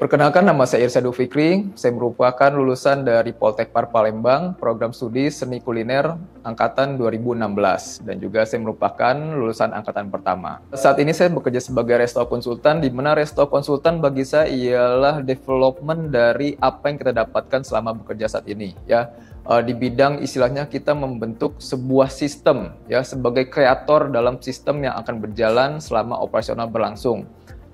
Perkenalkan, nama saya Irsyadul Fikri. Saya merupakan lulusan dari Poltekpar Palembang, program studi seni kuliner angkatan 2016, dan juga saya merupakan lulusan angkatan pertama. Saat ini saya bekerja sebagai resto konsultan, di mana resto konsultan bagi saya ialah development dari apa yang kita dapatkan selama bekerja saat ini, ya. Di bidang istilahnya kita membentuk sebuah sistem, ya, sebagai kreator dalam sistem yang akan berjalan selama operasional berlangsung.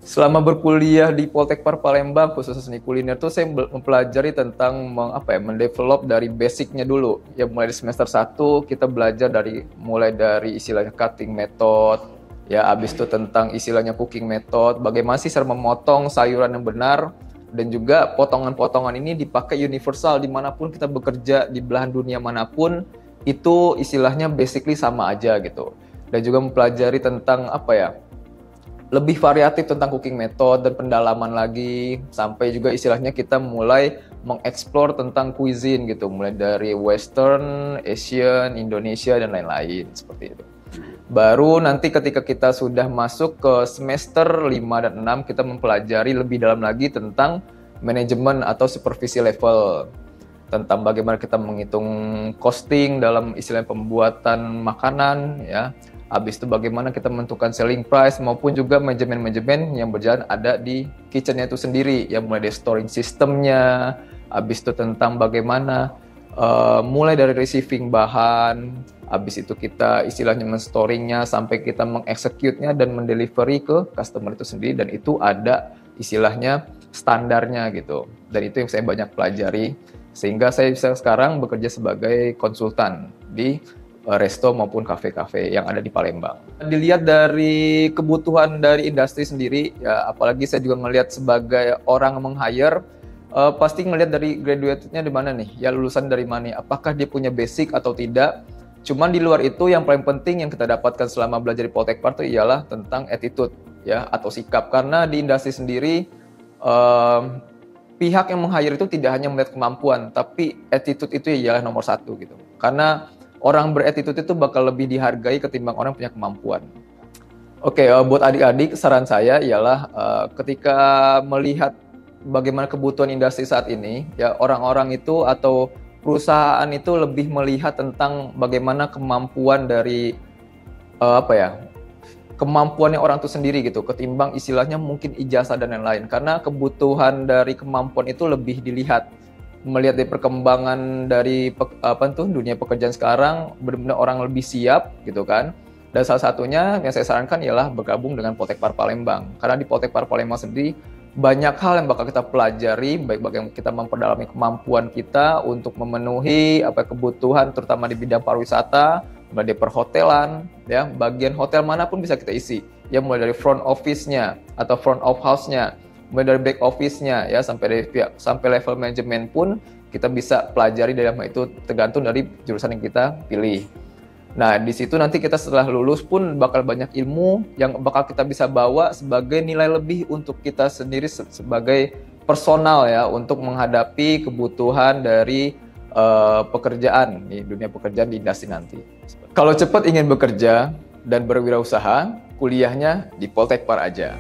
Selama berkuliah di Poltekpar Palembang, khususnya seni kuliner, tuh saya mempelajari tentang mendevelop dari basicnya dulu. Ya, mulai di semester 1 kita belajar mulai dari istilahnya cutting method, ya, habis itu tentang istilahnya cooking method, bagaimana sih cara memotong sayuran yang benar, dan juga potongan-potongan ini dipakai universal dimanapun kita bekerja, di belahan dunia manapun, itu istilahnya basically sama aja gitu. Dan juga mempelajari tentang lebih variatif tentang cooking method dan pendalaman lagi, sampai juga istilahnya kita mulai mengeksplor tentang cuisine gitu, mulai dari Western, Asian, Indonesia, dan lain-lain seperti itu. Baru nanti ketika kita sudah masuk ke semester 5 dan 6, kita mempelajari lebih dalam lagi tentang manajemen atau supervisi level, tentang bagaimana kita menghitung costing dalam istilah pembuatan makanan, ya. Habis itu bagaimana kita menentukan selling price, maupun juga manajemen-manajemen yang berjalan ada di kitchennya itu sendiri, ya, mulai dari storing sistemnya, habis itu tentang bagaimana mulai dari receiving bahan, habis itu kita istilahnya men-storingnya sampai kita mengexecute-nya dan mendelivery ke customer itu sendiri, dan itu ada istilahnya standarnya gitu. Dan itu yang saya banyak pelajari, sehingga saya bisa sekarang bekerja sebagai konsultan di resto maupun kafe-kafe yang ada di Palembang. Dilihat dari kebutuhan dari industri sendiri, ya, apalagi saya juga melihat sebagai orang meng-hire, pasti ngelihat dari graduate-nya di mana nih, ya, lulusan dari mana, apakah dia punya basic atau tidak. Cuman di luar itu yang paling penting yang kita dapatkan selama belajar di Poltekpar itu ialah tentang attitude, ya, atau sikap. Karena di industri sendiri, pihak yang meng-hire itu tidak hanya melihat kemampuan, tapi attitude itu ialah nomor satu gitu. Karena orang beretitude itu bakal lebih dihargai ketimbang orang punya kemampuan. Oke, buat adik-adik, saran saya ialah ketika melihat bagaimana kebutuhan industri saat ini, ya, orang-orang itu atau perusahaan itu lebih melihat tentang bagaimana kemampuan dari kemampuannya orang itu sendiri gitu, ketimbang istilahnya mungkin ijazah dan lain-lain. Karena kebutuhan dari kemampuan itu lebih dilihat. Melihat dari perkembangan dari dunia pekerjaan sekarang, benar-benar orang lebih siap gitu kan. Dan salah satunya yang saya sarankan ialah bergabung dengan Poltekpar Palembang. Karena di Poltekpar Palembang sendiri banyak hal yang bakal kita pelajari, baik bagaimana kita memperdalami kemampuan kita untuk memenuhi kebutuhan terutama di bidang pariwisata, mulai dari perhotelan, ya, bagian hotel manapun bisa kita isi, ya, mulai dari front office-nya atau front of house-nya, mulai dari back office-nya, ya, sampai level manajemen pun kita bisa pelajari. Dalam hal itu tergantung dari jurusan yang kita pilih. Nah, di situ nanti kita setelah lulus pun bakal banyak ilmu yang bakal kita bisa bawa sebagai nilai lebih untuk kita sendiri sebagai personal, ya, untuk menghadapi kebutuhan dari pekerjaan di dunia pekerjaan di industri nanti. Kalau cepat ingin bekerja dan berwirausaha, kuliahnya di Poltekpar aja.